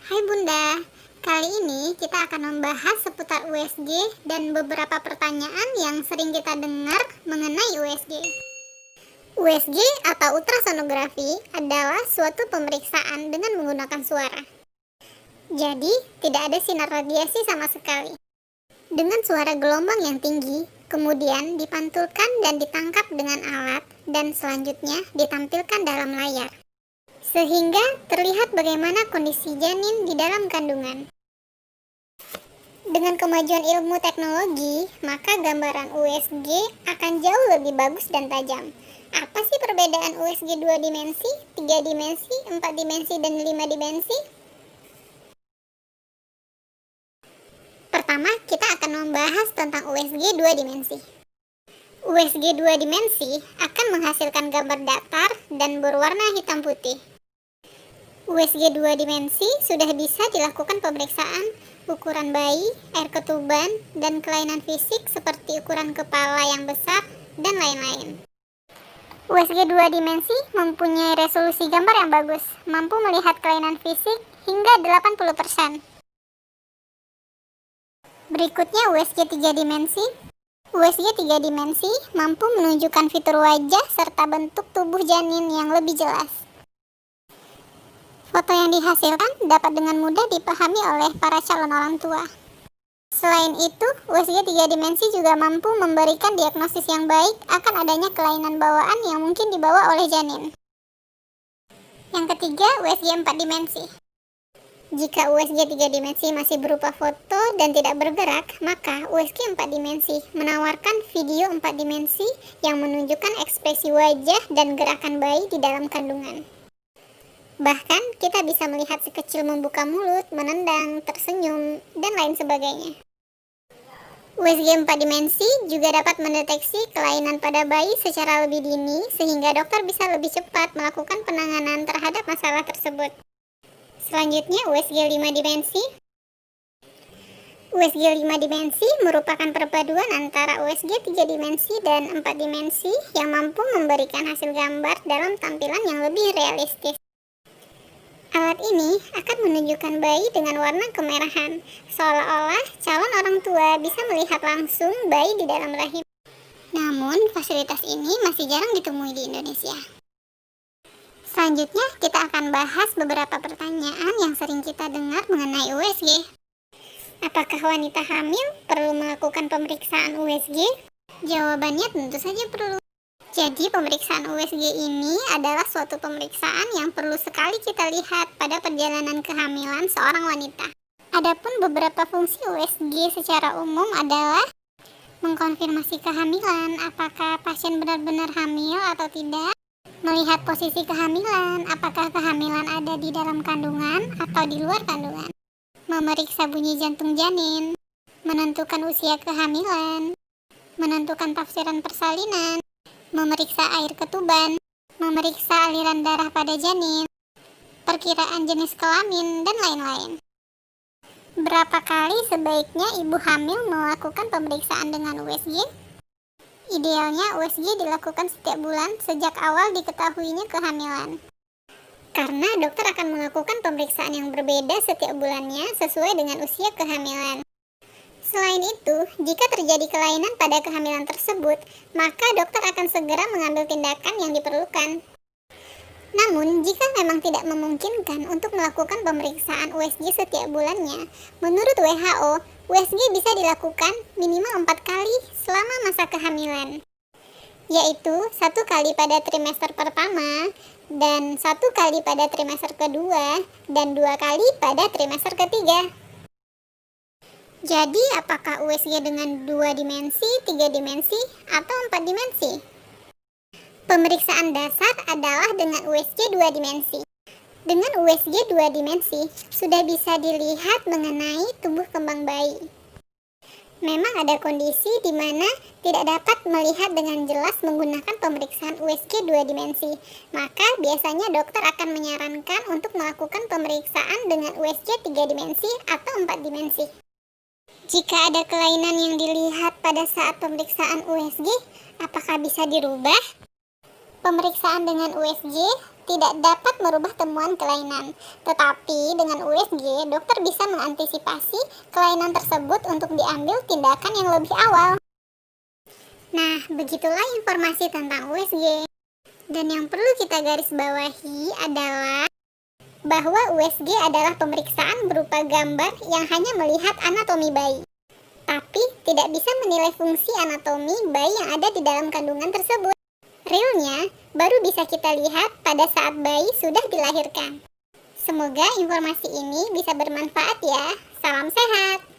Hai Bunda, kali ini kita akan membahas seputar USG dan beberapa pertanyaan yang sering kita dengar mengenai USG. USG atau ultrasonografi adalah suatu pemeriksaan dengan menggunakan suara. Jadi, tidak ada sinar radiasi sama sekali. Dengan suara gelombang yang tinggi, kemudian dipantulkan dan ditangkap dengan alat dan selanjutnya ditampilkan dalam layar, sehingga terlihat bagaimana kondisi janin di dalam kandungan. Dengan kemajuan ilmu teknologi, maka gambaran USG akan jauh lebih bagus dan tajam. Apa sih perbedaan USG 2 dimensi, 3 dimensi, 4 dimensi, dan 5 dimensi? Pertama, kita akan membahas tentang USG 2 dimensi. USG 2 dimensi akan menghasilkan gambar datar dan berwarna hitam putih. USG 2 dimensi sudah bisa dilakukan pemeriksaan ukuran bayi, air ketuban, dan kelainan fisik seperti ukuran kepala yang besar, dan lain-lain. USG 2 dimensi mempunyai resolusi gambar yang bagus, mampu melihat kelainan fisik hingga 80%. Berikutnya USG 3 dimensi. USG 3 dimensi mampu menunjukkan fitur wajah serta bentuk tubuh janin yang lebih jelas. Foto yang dihasilkan dapat dengan mudah dipahami oleh para calon orang tua. Selain itu, USG 3 dimensi juga mampu memberikan diagnosis yang baik akan adanya kelainan bawaan yang mungkin dibawa oleh janin. Yang ketiga, USG 4 dimensi. Jika USG 3 dimensi masih berupa foto dan tidak bergerak, maka USG 4 dimensi menawarkan video 4 dimensi yang menunjukkan ekspresi wajah dan gerakan bayi di dalam kandungan. Bahkan, kita bisa melihat si kecil membuka mulut, menendang, tersenyum, dan lain sebagainya. USG 4 dimensi juga dapat mendeteksi kelainan pada bayi secara lebih dini, sehingga dokter bisa lebih cepat melakukan penanganan terhadap masalah tersebut. Selanjutnya, USG 5 dimensi. USG 5 dimensi merupakan perpaduan antara USG 3 dimensi dan 4 dimensi yang mampu memberikan hasil gambar dalam tampilan yang lebih realistis. Alat ini akan menunjukkan bayi dengan warna kemerahan, seolah-olah calon orang tua bisa melihat langsung bayi di dalam rahim. Namun, fasilitas ini masih jarang ditemui di Indonesia. Selanjutnya, kita akan bahas beberapa pertanyaan yang sering kita dengar mengenai USG. Apakah wanita hamil perlu melakukan pemeriksaan USG? Jawabannya tentu saja perlu. Jadi, pemeriksaan USG ini adalah suatu pemeriksaan yang perlu sekali kita lihat pada perjalanan kehamilan seorang wanita. Adapun beberapa fungsi USG secara umum adalah mengkonfirmasi kehamilan, apakah pasien benar-benar hamil atau tidak, melihat posisi kehamilan, apakah kehamilan ada di dalam kandungan atau di luar kandungan, memeriksa bunyi jantung janin, menentukan usia kehamilan, menentukan tafsiran persalinan, memeriksa air ketuban, memeriksa aliran darah pada janin, perkiraan jenis kelamin, dan lain-lain. Berapa kali sebaiknya ibu hamil melakukan pemeriksaan dengan USG? Idealnya USG dilakukan setiap bulan sejak awal diketahuinya kehamilan. Karena dokter akan melakukan pemeriksaan yang berbeda setiap bulannya sesuai dengan usia kehamilan. Selain itu, jika terjadi kelainan pada kehamilan tersebut, maka dokter akan segera mengambil tindakan yang diperlukan. Namun, jika memang tidak memungkinkan untuk melakukan pemeriksaan USG setiap bulannya, menurut WHO, USG bisa dilakukan minimal 4 kali selama masa kehamilan, yaitu 1 kali pada trimester pertama, dan 1 kali pada trimester kedua, dan 2 kali pada trimester ketiga. Jadi, apakah USG dengan 2 dimensi, 3 dimensi, atau 4 dimensi? Pemeriksaan dasar adalah dengan USG 2 dimensi. Dengan USG 2 dimensi, sudah bisa dilihat mengenai tumbuh kembang bayi. Memang ada kondisi di mana tidak dapat melihat dengan jelas menggunakan pemeriksaan USG 2 dimensi, maka biasanya dokter akan menyarankan untuk melakukan pemeriksaan dengan USG 3 dimensi atau 4 dimensi. Jika ada kelainan yang dilihat pada saat pemeriksaan USG, apakah bisa dirubah? Pemeriksaan dengan USG tidak dapat merubah temuan kelainan. Tetapi dengan USG, dokter bisa mengantisipasi kelainan tersebut untuk diambil tindakan yang lebih awal. Nah, begitulah informasi tentang USG. Dan yang perlu kita garis bawahi adalah bahwa USG adalah pemeriksaan berupa gambar yang hanya melihat anatomi bayi, tapi tidak bisa menilai fungsi anatomi bayi yang ada di dalam kandungan tersebut. Realnya baru bisa kita lihat pada saat bayi sudah dilahirkan. Semoga informasi ini bisa bermanfaat ya. Salam sehat.